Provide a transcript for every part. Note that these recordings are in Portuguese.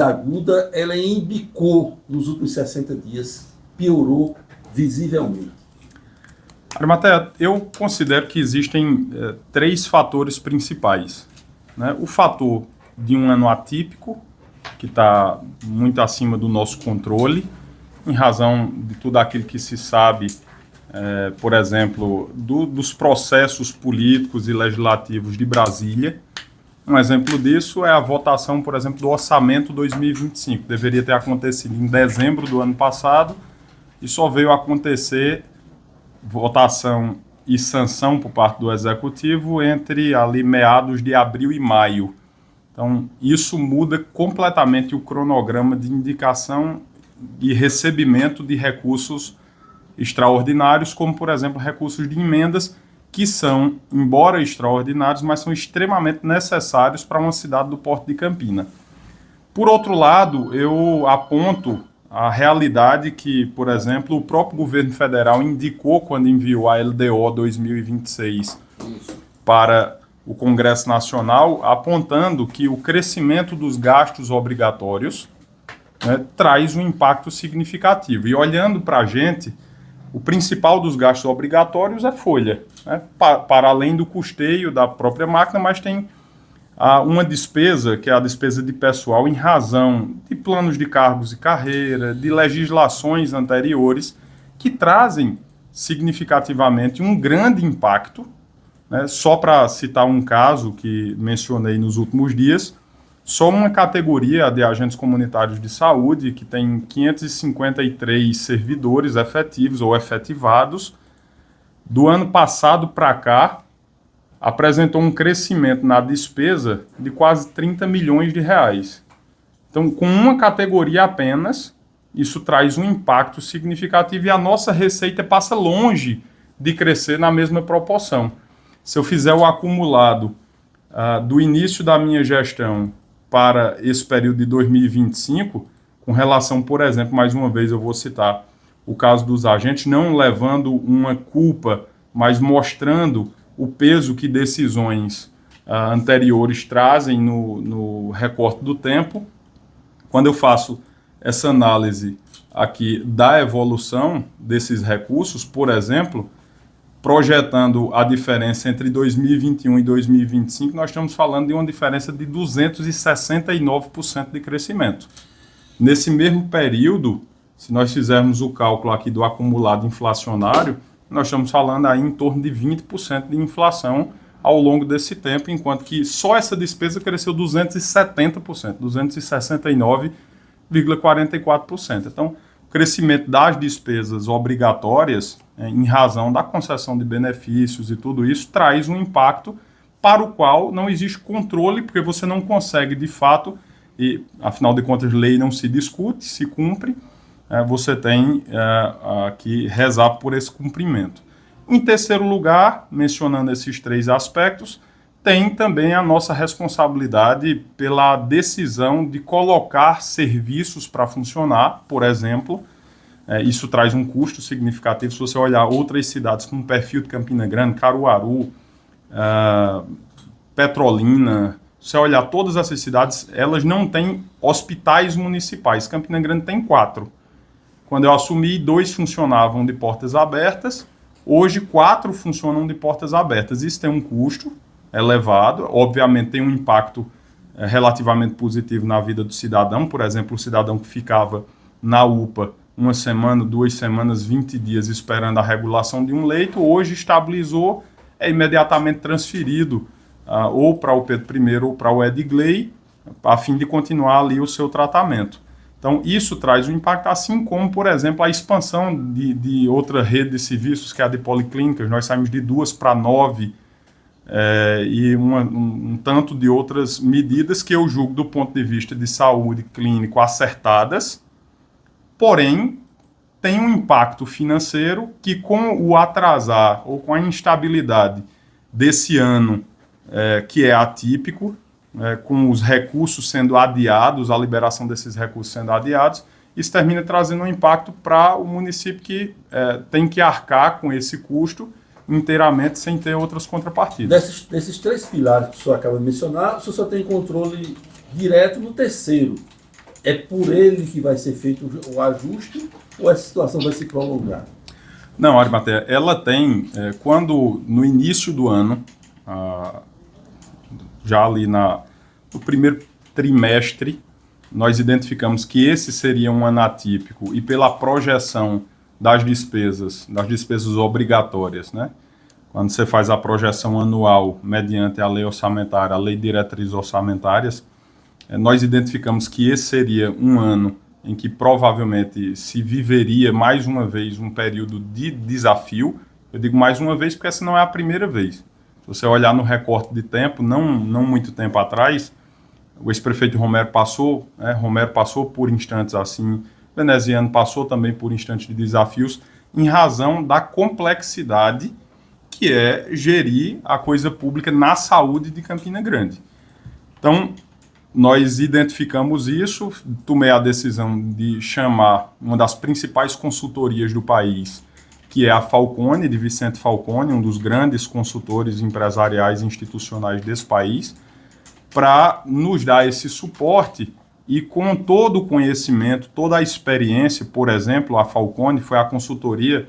aguda, ela embicou nos últimos 60 dias, piorou visivelmente. Arimatea, eu considero que existem três fatores principais, né? O fator de um ano atípico, que está muito acima do nosso controle, em razão de tudo aquilo que se sabe, por exemplo, dos processos políticos e legislativos de Brasília. Um exemplo disso é a votação, por exemplo, do orçamento 2025. Deveria ter acontecido em dezembro do ano passado e só veio acontecer votação e sanção por parte do Executivo entre ali meados de abril e maio. Então, isso muda completamente o cronograma de indicação e recebimento de recursos extraordinários, como, por exemplo, recursos de emendas, que são, embora extraordinários, mas são extremamente necessários para uma cidade do porte de Campina. Por outro lado, eu aponto a realidade que, por exemplo, o próprio governo federal indicou quando enviou a LDO 2026 para o Congresso Nacional, apontando que o crescimento dos gastos obrigatórios, né, traz um impacto significativo. E olhando para a gente, o principal dos gastos obrigatórios é folha, né, para além do custeio da própria máquina, mas tem uma despesa, que é a despesa de pessoal, em razão de planos de cargos e carreira, de legislações anteriores, que trazem significativamente um grande impacto, né? Só para citar um caso que mencionei nos últimos dias, só uma categoria de agentes comunitários de saúde, que tem 553 servidores efetivos ou efetivados, do ano passado para cá, apresentou um crescimento na despesa de quase 30 milhões de reais. Então, com uma categoria apenas, isso traz um impacto significativo e a nossa receita passa longe de crescer na mesma proporção. Se eu fizer o acumulado do início da minha gestão para esse período de 2025, com relação, por exemplo, mais uma vez eu vou citar o caso dos agentes, não levando uma culpa, mas mostrando o peso que decisões anteriores trazem no recorte do tempo. Quando eu faço essa análise aqui da evolução desses recursos, por exemplo, projetando a diferença entre 2021 e 2025, nós estamos falando de uma diferença de 269% de crescimento. Nesse mesmo período, se nós fizermos o cálculo aqui do acumulado inflacionário, nós estamos falando aí em torno de 20% de inflação ao longo desse tempo, enquanto que só essa despesa cresceu 270%, 269,44%. Então, o crescimento das despesas obrigatórias, em razão da concessão de benefícios e tudo isso, traz um impacto para o qual não existe controle, porque você não consegue, de fato, e afinal de contas, lei não se discute, se cumpre, você tem que rezar por esse cumprimento. Em terceiro lugar, mencionando esses três aspectos, tem também a nossa responsabilidade pela decisão de colocar serviços para funcionar, por exemplo. Isso traz um custo significativo. Se você olhar outras cidades com o perfil de Campina Grande, Caruaru, Petrolina, se você olhar todas essas cidades, elas não têm hospitais municipais. Campina Grande tem 4. Quando eu assumi, 2 funcionavam de portas abertas, hoje 4 funcionam de portas abertas. Isso tem um custo elevado, obviamente tem um impacto relativamente positivo na vida do cidadão. Por exemplo, o cidadão que ficava na UPA uma semana, 2 semanas, 20 dias esperando a regulação de um leito, hoje estabilizou, é imediatamente transferido ou para o Pedro I ou para o Edgley, a fim de continuar ali o seu tratamento. Então, isso traz um impacto, assim como, por exemplo, a expansão de outra rede de serviços, que é a de policlínicas. Nós saímos de 2 para 9, e um tanto de outras medidas que eu julgo, do ponto de vista de saúde clínico, acertadas, porém, tem um impacto financeiro que, com o atrasar ou com a instabilidade desse ano, que é atípico, com os recursos sendo adiados, a liberação desses recursos sendo adiados, isso termina trazendo um impacto para o município que tem que arcar com esse custo inteiramente sem ter outras contrapartidas. Desses 3 pilares que o senhor acaba de mencionar, o senhor só tem controle direto no terceiro, É por ele que vai ser feito o ajuste ou essa situação vai se prolongar? Não, Arimatea, ela tem, quando no início do ano, já ali no primeiro trimestre, nós identificamos que esse seria um ano atípico e pela projeção das despesas obrigatórias, né? Quando você faz a projeção anual mediante a lei orçamentária, a lei de diretrizes orçamentárias, nós identificamos que esse seria um ano em que provavelmente se viveria mais uma vez um período de desafio. Eu digo mais uma vez porque essa não é a primeira vez. Se você olhar no recorte de tempo, não muito tempo atrás, o ex-prefeito Romero passou por instantes assim, Veneziano passou também por instantes de desafios, em razão da complexidade que é gerir a coisa pública na saúde de Campina Grande. Então, nós identificamos isso, tomei a decisão de chamar uma das principais consultorias do país, que é a Falcone, de Vicente Falcone, um dos grandes consultores empresariais e institucionais desse país, para nos dar esse suporte e com todo o conhecimento, toda a experiência. Por exemplo, a Falcone foi a consultoria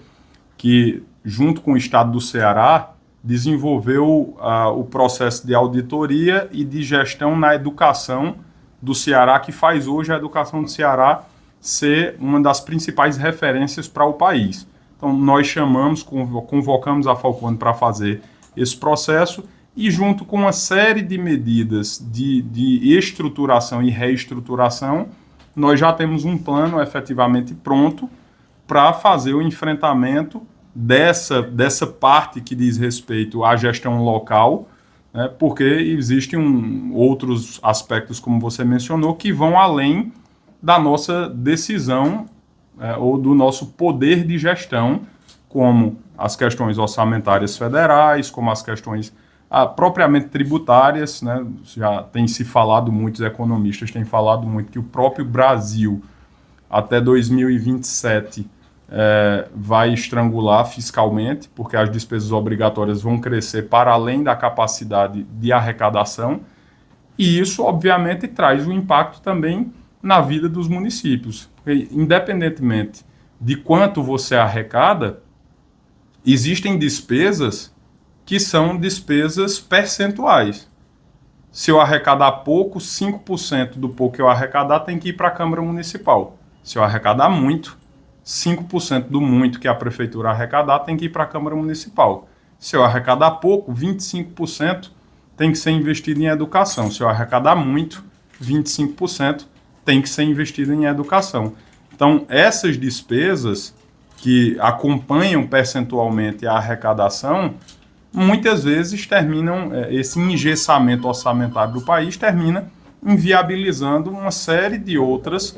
que, junto com o Estado do Ceará, desenvolveu o processo de auditoria e de gestão na educação do Ceará, que faz hoje a educação do Ceará ser uma das principais referências para o país. Então, nós convocamos a Falcone para fazer esse processo e, junto com uma série de medidas de estruturação e reestruturação, nós já temos um plano efetivamente pronto para fazer o enfrentamento dessa parte que diz respeito à gestão local, né, porque existem outros aspectos, como você mencionou, que vão além da nossa decisão ou do nosso poder de gestão, como as questões orçamentárias federais, como as questões propriamente tributárias, né? Já tem se falado, muitos economistas têm falado muito que o próprio Brasil, até 2027, vai estrangular fiscalmente, porque as despesas obrigatórias vão crescer para além da capacidade de arrecadação, e isso, obviamente, traz um impacto também na vida dos municípios. Porque, independentemente de quanto você arrecada, existem despesas que são despesas percentuais. Se eu arrecadar pouco, 5% do pouco que eu arrecadar tem que ir para a Câmara Municipal. Se eu arrecadar muito, 5% do muito que a Prefeitura arrecadar tem que ir para a Câmara Municipal. Se eu arrecadar pouco, 25% tem que ser investido em educação. Se eu arrecadar muito, 25% tem que ser investido em educação. Então, essas despesas que acompanham percentualmente a arrecadação, muitas vezes terminam, esse engessamento orçamentário do país termina inviabilizando uma série de outras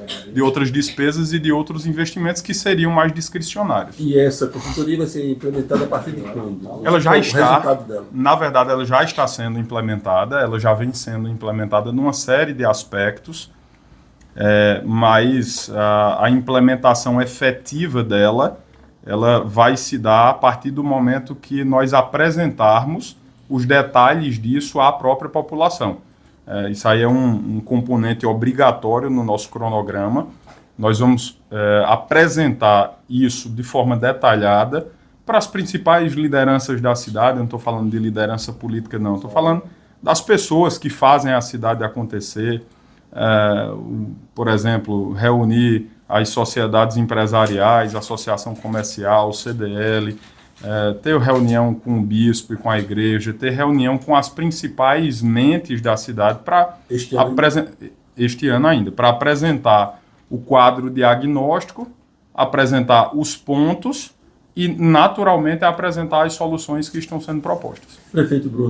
despesas e de outros investimentos que seriam mais discricionários. E essa consultoria vai ser implementada a partir de quando? Ela já está, dela? na verdade, ela já está sendo implementada, ela já vem sendo implementada numa série de aspectos, mas a implementação efetiva dela, ela vai se dar a partir do momento que nós apresentarmos os detalhes disso à própria população. Isso aí é um componente obrigatório no nosso cronograma. Nós vamos apresentar isso de forma detalhada para as principais lideranças da cidade. Eu não estou falando de liderança política, não. Estou falando das pessoas que fazem a cidade acontecer. Por exemplo, reunir as sociedades empresariais, associação comercial, CDL, ter reunião com o bispo e com a igreja, ter reunião com as principais mentes da cidade para este ano ainda, para apresentar o quadro diagnóstico, apresentar os pontos e, naturalmente, apresentar as soluções que estão sendo propostas. Prefeito Bruno,